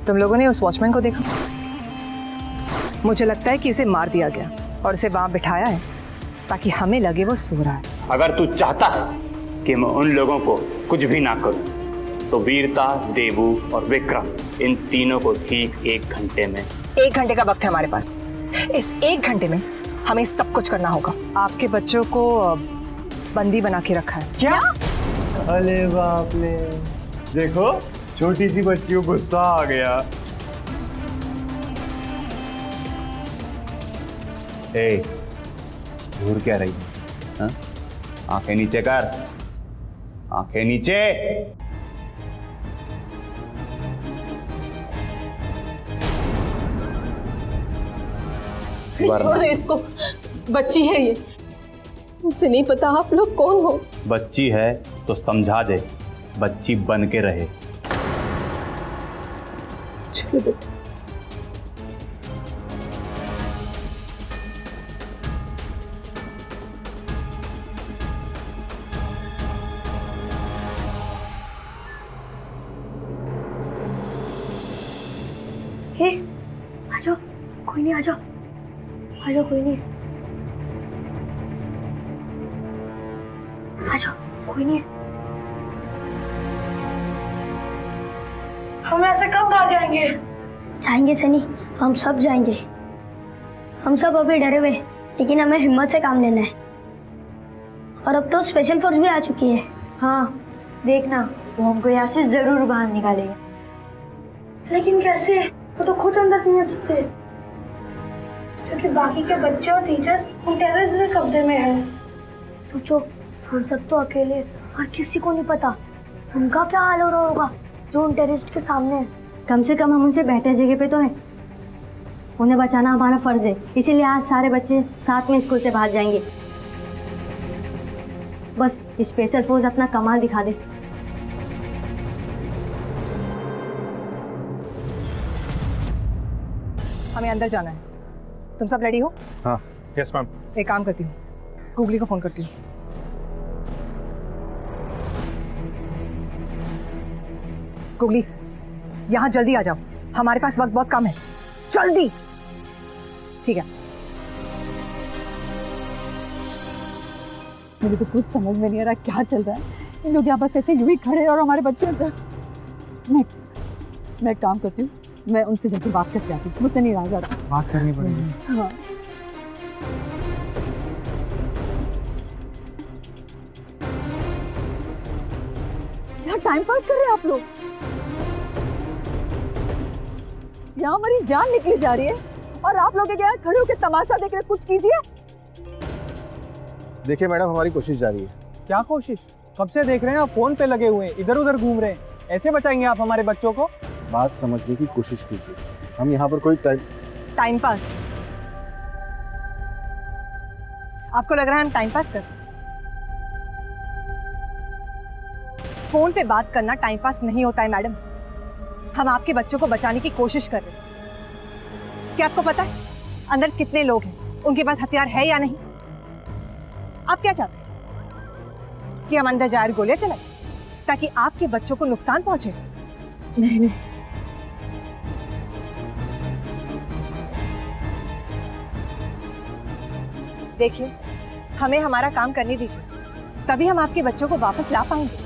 तुम लोगों ने उस वॉचमैन को देखा? मुझे लगता है कि इसे मार दिया गया और इसे वहां बिठाया है ताकि हमें लगे वो सो रहा है। अगर तू चाहता है कि मैं उन लोगों को कुछ भी ना करूं, तो वीरता, देवू और विक्रम इन तीनों को ठीक 1 घंटे में। 1 घंटे का वक्त है हमारे पास। इस 1 घंटे में हमें सब कुछ करना होगा। आपके बच्चों को बंदी बना के रखा है। क्या? अरे बाप रे, देखो छोटी सी बच्ची को गुस्सा आ गया। ए, घूर क्या रही है? आंखें नीचे कर, आंखें नीचे। छोड़ दो इसको, बच्ची है ये, उसे नहीं पता आप लोग कौन हो। बच्ची है तो समझा दे, बच्ची बन के रहे। चलो बेटा। हे, आ जाओ, कोई नहीं, आ जाओ, आ जाओ, कोई नहीं, आ जाओ, कोई नहीं। हम ऐसे कब आ जाएंगे? जाएंगे सनी, हम सब जाएंगे। हम सब अभी डरे हुए, लेकिन हमें हिम्मत से काम लेना है। और अब तो स्पेशल फोर्स भी आ चुकी है। हाँ, देखना वो हमको यहाँ से जरूर बाहर निकालेगा। लेकिन कैसे? वो तो खुद अंदर नहीं आ सकते, क्योंकि बाकी के बच्चे और टीचर्स उन टेररिस्ट के कब्जे में है। सोचो, हम सब तो अकेले और किसी को नहीं पता उनका क्या हाल हो रहा होगा जो उन टेररिस्ट के सामने है। कम से कम हम उनसे बेहतर जगह पे तो हैं। उन्हें बचाना हमारा फर्ज है, इसीलिए आज सारे बच्चे साथ में स्कूल से बाहर जाएंगे। बस स्पेशल फोर्स अपना कमाल दिखा दे। हमें अंदर जाना है। तुम सब रेडी हो? हाँ, यस मैम। एक काम करती हूँ, गुगली को फोन करती हूँ। गुगली, यहाँ जल्दी आ जाओ, हमारे पास वक्त बहुत कम है, जल्दी। ठीक है। मुझे तो कुछ समझ में नहीं आ रहा क्या चल रहा है। इन लोग यहाँ बस ऐसे यूं ही खड़े और हमारे बच्चे मैं एक काम करती हूँ, मैं उनसे जल्दी बात करके आती हूँ। मुझसे नहीं रहा जा रहा, बात करनी पड़ेगी। हाँ। यहाँ टाइम पास कर रहे हैं आप लोग? यहाँ हमारी जान निकली जा रही है और आप लोग यहाँ खड़े होकर तमाशा देख रहे। कुछ कीजिए। देखिए मैडम, हमारी कोशिश जारी है। क्या कोशिश? कब से देख रहे हैं आप फोन पे लगे हुए हैं, इधर उधर घूम रहे हैं। ऐसे बचाएंगे आप हमारे बच्चों को? बात समझने की कोशिश कीजिए। हम यहाँ पर कोई टाइम पास? आपको लग रहा है हम टाइम पास कर? फोन पे बात करना टाइम पास नहीं होता है मैडम। हम आपके बच्चों को बचाने की कोशिश कर रहे हैं। क्या आपको पता है अंदर कितने लोग हैं, उनके पास हथियार है या नहीं? आप क्या चाहते हैं कि हम अंदर जाकर गोलियां चलाएं ताकि आपके बच्चों को नुकसान पहुंचे? नहीं नहीं, देखिए, हमें हमारा काम करने दीजिए, तभी हम आपके बच्चों को वापस ला पाएंगे।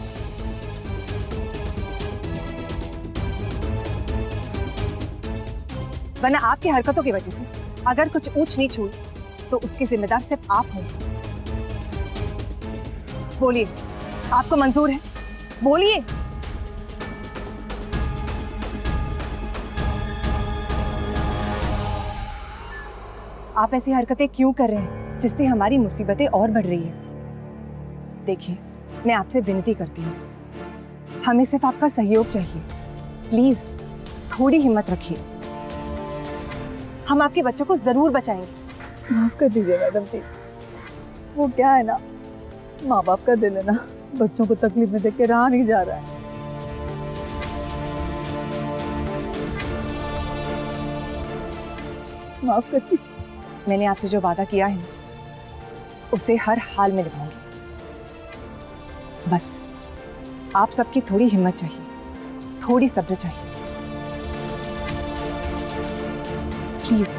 वरना आपकी हरकतों की वजह से अगर कुछ ऊंच नीच हुई तो उसके जिम्मेदार सिर्फ आप होंगे। बोलिए, आपको मंजूर है? बोलिए। आप ऐसी हरकतें क्यों कर रहे हैं जिससे हमारी मुसीबतें और बढ़ रही है? देखिए, मैं आपसे विनती करती हूँ, हमें सिर्फ आपका सहयोग चाहिए। प्लीज थोड़ी हिम्मत रखिए, हम आपके बच्चों को जरूर बचाएंगे। माफ कर दीजिए मैडम जी। वो क्या है ना, माँ बाप का दिल है ना, बच्चों को तकलीफ में देख के रहा नहीं जा रहा है। माफ कर दीजिए। मैंने आपसे जो वादा किया है उसे हर हाल में निभाऊंगी। बस आप सबकी थोड़ी हिम्मत चाहिए, थोड़ी सब्र चाहिए। प्लीज।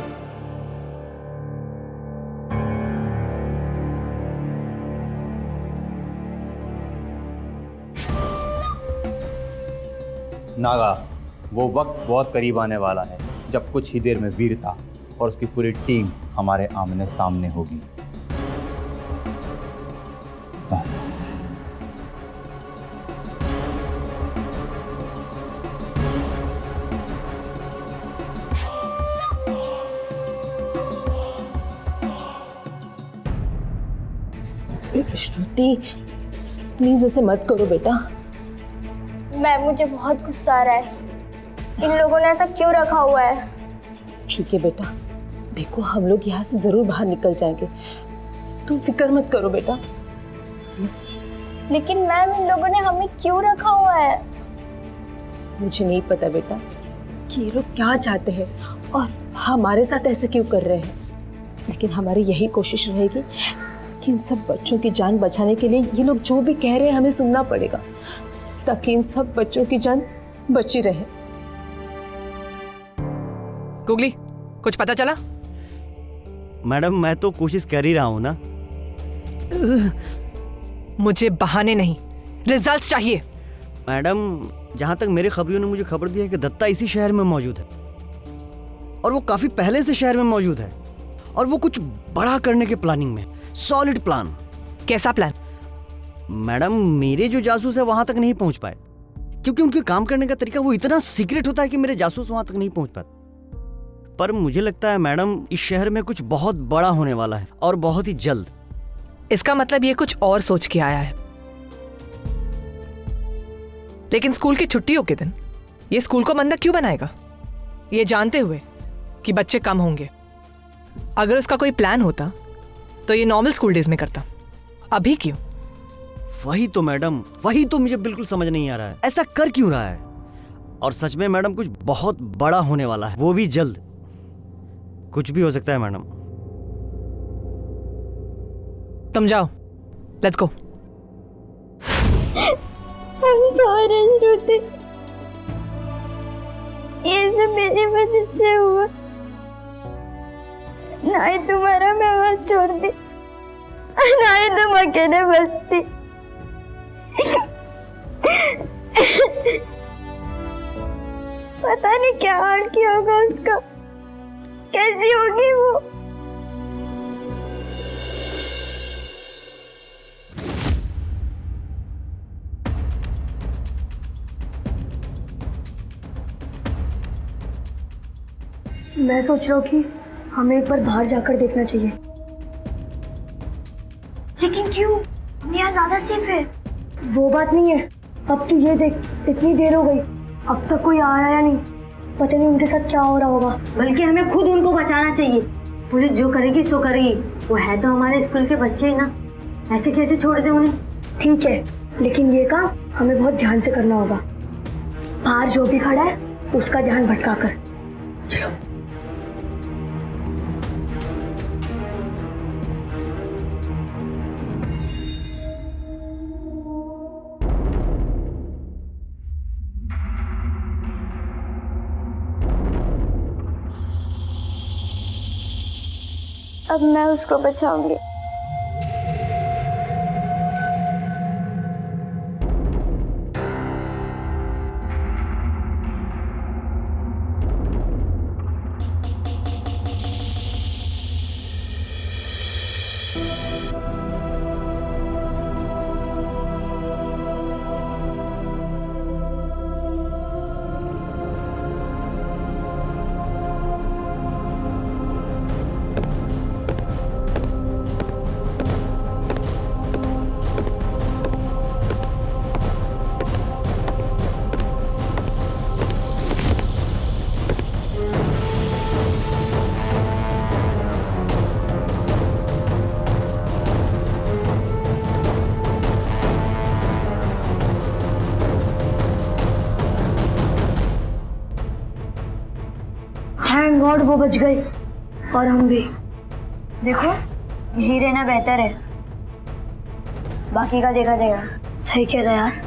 नागा, वो वक्त बहुत करीब आने वाला है जब कुछ ही देर में वीरता और उसकी पूरी टीम हमारे आमने सामने होगी। बस। श्रुति, प्लीज ऐसे मत करो बेटा। मैम, मुझे बहुत गुस्सा आ रहा है। इन लोगों ने ऐसा क्यों रखा हुआ है? ठीक है बेटा, देखो हम लोग यहाँ से जरूर बाहर निकल जाएंगे, तुम फिक्र मत करो बेटा, प्लीज। लेकिन मैम, इन लोगों ने हमें क्यों रखा हुआ है? मुझे नहीं पता बेटा कि ये लोग क्या चाहते हैं और हमारे साथ ऐसे क्यों कर रहे हैं, लेकिन हमारी यही कोशिश रहेगी कि इन सब बच्चों की जान बचाने के लिए ये लोग जो भी कह रहे हैं हमें सुनना पड़ेगा, ताकि इन सब बच्चों की जान बची रहे। गुगली, कुछ पता चला? मैडम, मैं तो कोशिश कर ही रहा हूं ना। मुझे बहाने नहीं, रिजल्ट्स चाहिए। मैडम, जहां तक मेरे खबरियों ने मुझे खबर दी है कि दत्ता इसी शहर में मौजूद है और वो काफी पहले से शहर में मौजूद है और वो कुछ बड़ा करने के प्लानिंग में। Solid plan. कैसा प्लान? मैडम, मेरे जो जासूस है वहां तक नहीं पहुंच पाए क्योंकि उनके काम करने का तरीका वो इतना सीक्रेट होता है कि मेरे जासूस वहां तक नहीं पहुंच पाते। पर मुझे लगता है मैडम, इस शहर में कुछ बहुत बड़ा होने वाला है और बहुत ही जल्द। इसका मतलब ये कुछ और सोच के आया है। लेकिन स्कूल की छुट्टियों के दिन ये स्कूल को मंदा क्यों बनाएगा, ये जानते हुए कि बच्चे कम होंगे? अगर उसका कोई प्लान होता तो ये नॉर्मल स्कूल डेज में करता, अभी क्यों? वही तो मैडम, वही तो मुझे बिल्कुल समझ नहीं आ रहा है, ऐसा कर क्यों रहा है? और सच में मैडम, कुछ बहुत बड़ा होने वाला है, वो भी जल्द। कुछ भी हो सकता है मैडम। तुम जाओ, लेट्स गो। सॉरी श्रुति, ये सब मेरी वजह से हुआ। ना ही तुम्हारा मैं वहां छोड़ती, ना ही तुम अकेले बसती। पता नहीं क्या हाल किया होगा उसका, कैसी होगी वो। मैं सोच रहा हूँ कि हमें एक बार बाहर जाकर देखना चाहिए। लेकिन क्यों? हम यहाँ ज्यादा सेफ है। वो बात नहीं है, अब तू ये देख, इतनी देर हो गई, अब तक कोई आया या नहीं। पता नहीं उनके साथ क्या हो रहा होगा। बल्कि हमें खुद उनको बचाना चाहिए। पुलिस जो करेगी सो करेगी, वो है तो हमारे स्कूल के बच्चे ही ना, ऐसे कैसे छोड़ दे उन्हें? ठीक है, लेकिन ये काम हमें बहुत ध्यान से करना होगा। बाहर जो भी खड़ा है उसका ध्यान भटका कर। चलो। अब मैं उसको बचाऊंगी। थैंक गॉड वो बच गई और हम भी। देखो यही रहना बेहतर है, बाकी का देखा जाएगा। सही कह रहा यार।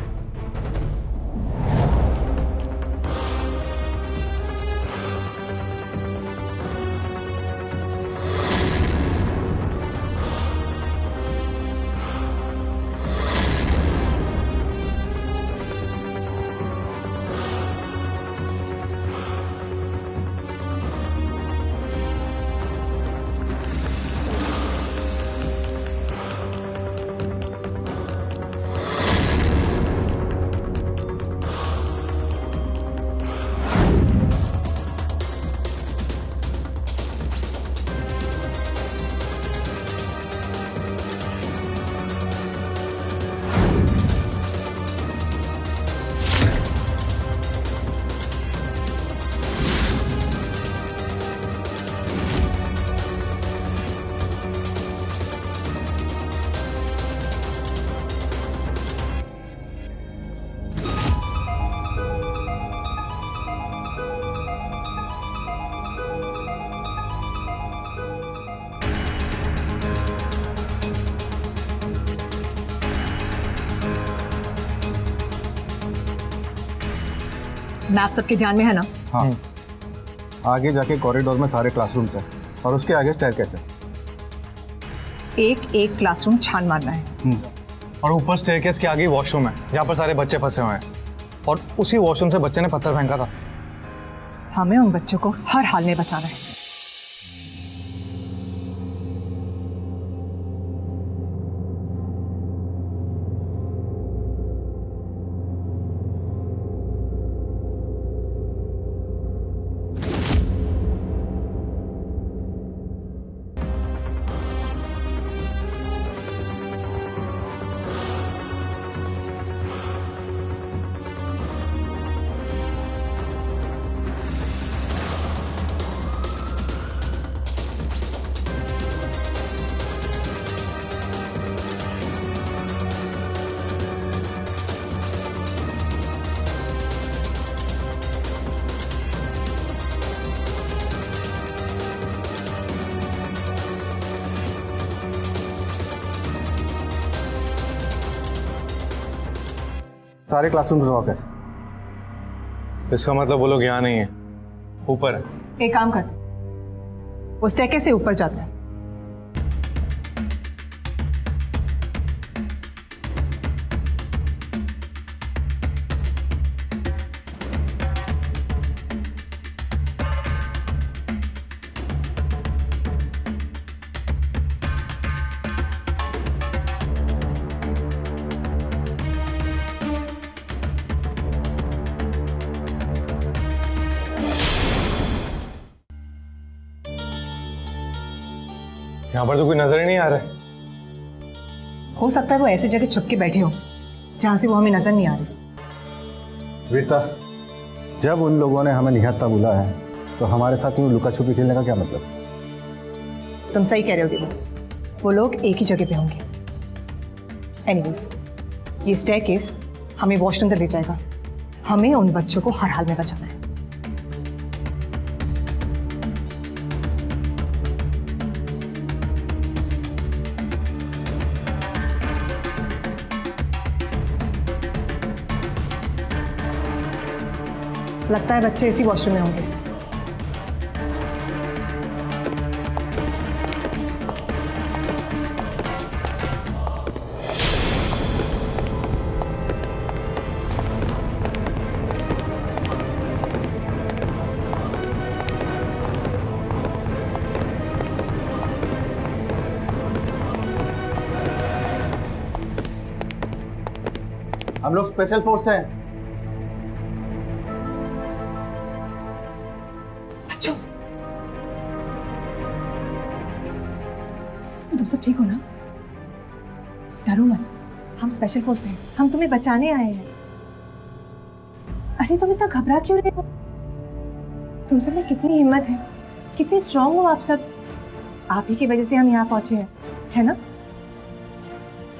मैप सबके ध्यान में है ना? हाँ। आगे जाके कॉरिडोर में सारे क्लासरूम्स हैं और उसके आगे स्टेयरकेस है। एक एक क्लासरूम छान मारना है। और ऊपर स्टेयरकेस के आगे वॉशरूम है जहाँ पर सारे बच्चे फंसे हुए हैं, और उसी वॉशरूम से बच्चे ने पत्थर फेंका था। हमें उन बच्चों को हर हाल में बचाना है। सारे क्लासरूम्स लॉक है। इसका मतलब वो लोग यहाँ नहीं है, ऊपर है। एक काम कर, वो स्टेयरकेस से ऊपर जाता है। यहाँ पर तो कोई नजर ही नहीं आ रहा है। हो सकता है वो ऐसी जगह छुप के बैठे हो जहां से वो हमें नजर नहीं आ रही। वीरता, जब उन लोगों ने हमें निहत्था बोला है तो हमारे साथ में लुका छुपी खेलने का क्या मतलब? तुम सही कह रहे हो देवू, वो लोग एक ही जगह पे होंगे। एनीवेज, ये स्टेयरकेस हमें वॉशरूम तक ले जाएगा। हमें उन बच्चों को हर हाल में बचाना है। लगता है बच्चे इसी वॉशरूम में होंगे। हम लोग स्पेशल फोर्स हैं। बच्चों, तुम सब ठीक हो ना? डरो मत, हम स्पेशल फोर्स हैं, हम तुम्हें बचाने आए हैं। अरे तुम इतना घबरा क्यों रहे हो? तुम सब में कितनी हिम्मत है, कितनी स्ट्रांग हो आप सब। आप ही की वजह से हम यहाँ पहुंचे हैं, है ना?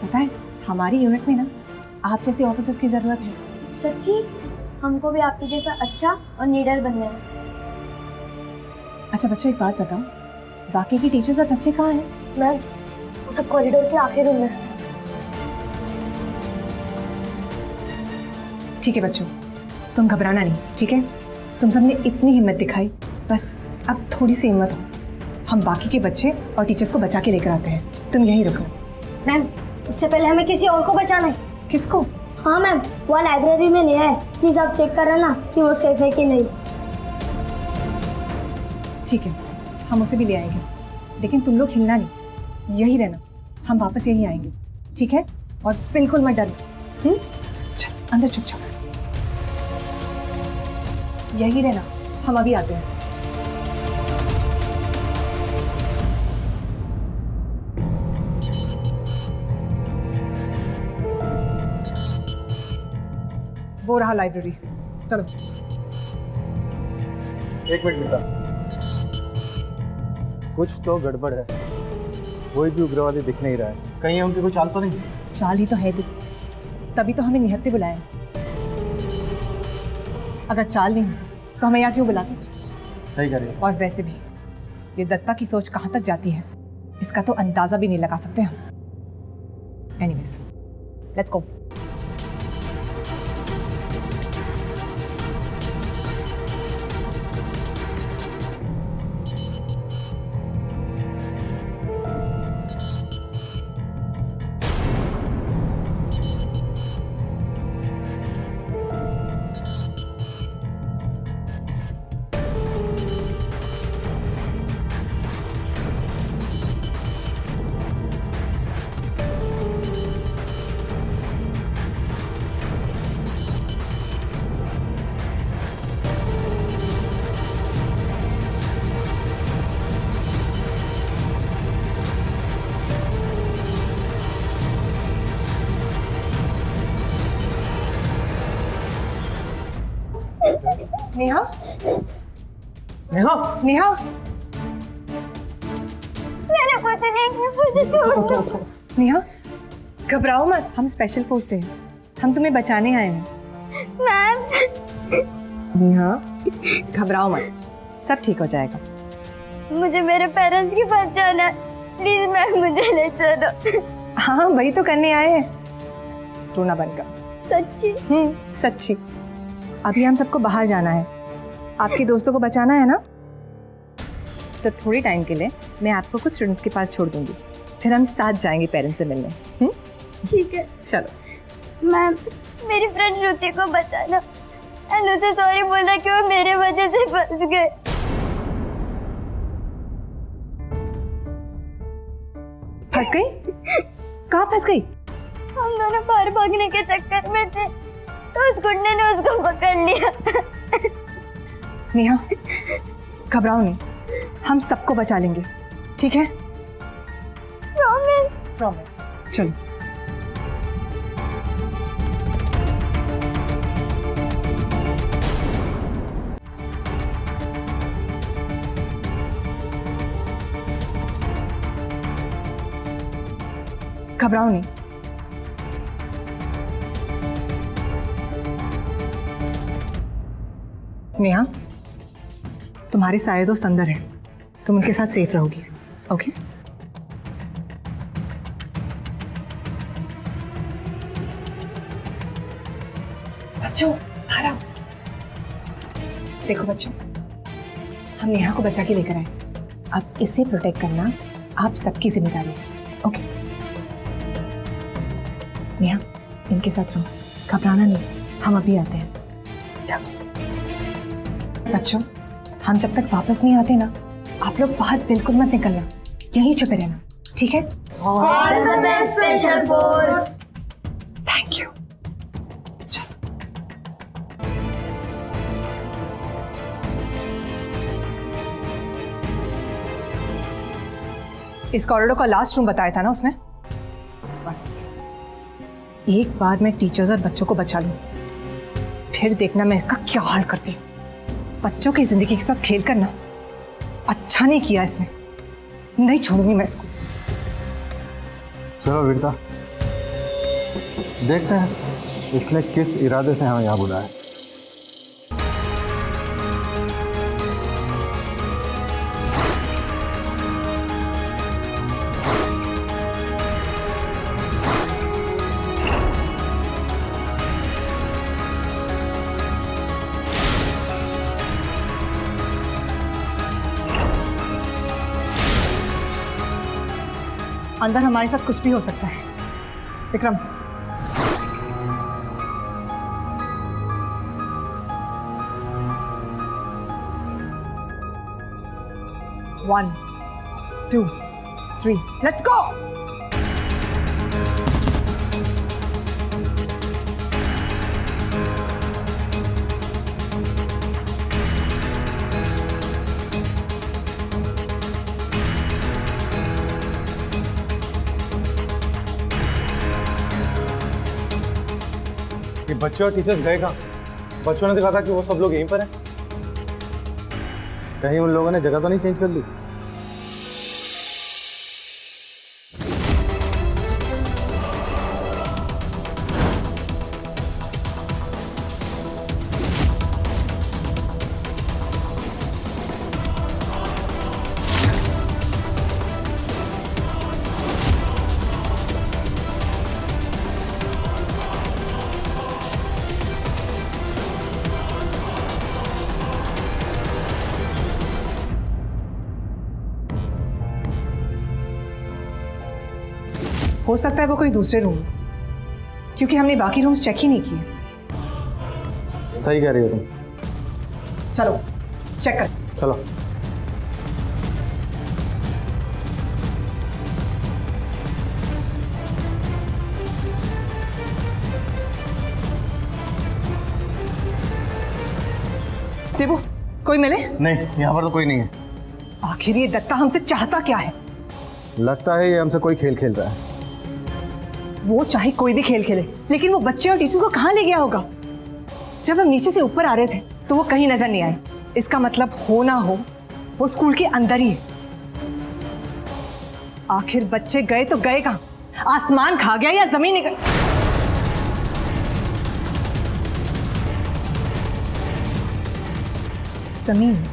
पता है हमारी यूनिट में ना आप जैसे ऑफिसर्स की जरूरत है। सच्ची? हमको भी आपके जैसा अच्छा और लीडर बनना है। अच्छा बच्चों, एक बात बताओ, बाकी की टीचर्स और बच्चे कहाँ हैं? मैम, वो सब कॉरिडोर के आखिरी रूम में है। ठीक है बच्चों, तुम घबराना नहीं, ठीक है? तुम सबने इतनी हिम्मत दिखाई, बस अब थोड़ी सी हिम्मत हो। हम बाकी के बच्चे और टीचर्स को बचा के लेकर आते हैं, तुम यहीं रुको। मैम, उससे पहले हमें किसी और को बचाना है। किसको? हाँ मैम, वो लाइब्रेरी में नहीं है, प्लीज आप चेक करें ना कि वो सेफ है कि नहीं। ठीक है, हम उसे भी ले आएंगे, लेकिन तुम लोग हिलना नहीं, यही रहना, हम वापस यहीं आएंगे, ठीक है? और बिल्कुल मत डरना। चल अंदर चुपचाप यही रहना, हम अभी आते हैं। वो रहा लाइब्रेरी, चलो। एक मिनट बेटा, कुछ तो गड़बड़ है। कोई भी उग्रवादी दिख नहीं रहा है, कहीं उनकी कोई चाल तो नहीं? चाल ही तो है दिख, तभी तो हमें निहत्ते बुलाया। अगर चाल नहीं होती तो हमें यहाँ क्यों बुलाते? सही कह रही है। और वैसे भी ये दत्ता की सोच कहाँ तक जाती है इसका तो अंदाजा भी नहीं लगा सकते हम। Anyways, let's go. Neha, Neha, Neha, मैंने कुछ नहीं किया, मुझे छोड़ दो। नेहा घबराओ मत, हम स्पेशल फोर्स से हैं, हम तुम्हें बचाने आए हैं। मैम, नेहा घबराओ मत, सब ठीक हो जाएगा। मुझे मेरे पेरेंट्स के पास जाना है, प्लीज मैम मुझे ले चलो। हाँ वही तो करने आए हैं, रोना बंद कर। सच्ची? सच्ची। अभी हम सबको बाहर जाना है, आपके दोस्तों को बचाना है ना, तो थोड़ी टाइम के लिए मैं आपको कुछ स्टूडेंट्स के पास छोड़ दूंगी, फिर हम साथ जाएंगे पेरेंट्स से मिलने। ठीक है, चलो। मैम, मेरी फ्रेंड श्रुति को बचाना एंड उसे सॉरी बोलना कि वो मेरे वजह से फंस गए। फंस गई? कहाँ फंस गई? हम दोनों बाहर भागने के चक्कर में थे तो उस गुंडे ने उसको पकड़ लिया। नेहा घबराओ नहीं, हम सबको बचा लेंगे, ठीक है? प्रॉमिस? प्रॉमिस। चलो। घबराओ नहीं। नेहा, तुम्हारे सारे दोस्त अंदर हैं, तुम उनके साथ सेफ रहोगी, ओके? बच्चों बाहर आओ। देखो बच्चों, हम नेहा को बचा के लेकर आए, अब इसे प्रोटेक्ट करना आप सबकी जिम्मेदारी है, ओके? नेहा इनके साथ रहो, घबराना नहीं, हम अभी आते हैं। जाओ। बच्चों, हम जब तक वापस नहीं आते ना, आप लोग बाहर बिल्कुल मत निकलना, यहीं छुपे रहना, ठीक है? All the best special force. Thank you. इस कॉरिडोर का लास्ट रूम बताया था ना उसने। बस एक बार मैं टीचर्स और बच्चों को बचा लूं, फिर देखना मैं इसका क्या हाल करती हूँ। बच्चों की जिंदगी के साथ खेल करना अच्छा नहीं किया इसने, नहीं छोड़ूंगी मैं इसको। चलो वीरता, देखते हैं इसने किस इरादे से हमें यहाँ बुलाया। अंदर हमारे साथ कुछ भी हो सकता है। Vikram, one, two, three, let's go. ये बच्चे और टीचर्स गए कहाँ? बच्चों ने तो कहा था कि वो सब लोग यहीं पर हैं। कहीं उन लोगों ने जगह तो नहीं चेंज कर ली? हो सकता है वो कोई दूसरे रूम, क्योंकि हमने बाकी रूम्स चेक ही नहीं किए। सही कह रही हो तुम। चलो चेक कर। चलो। देबू, कोई मिले? नहीं, यहाँ पर तो कोई नहीं है। आखिर ये दत्ता हमसे चाहता क्या है? लगता है ये हमसे कोई खेल खेल रहा है। वो चाहे कोई भी खेल खेले, लेकिन वो बच्चे और टीचर्स को कहाँ ले गया होगा? जब हम नीचे से ऊपर आ रहे थे तो वो कहीं नजर नहीं आए। इसका मतलब हो ना हो वो स्कूल के अंदर ही है। आखिर बच्चे गए तो गए कहाँ? आसमान खा गया या जमीन निकल? जमीन।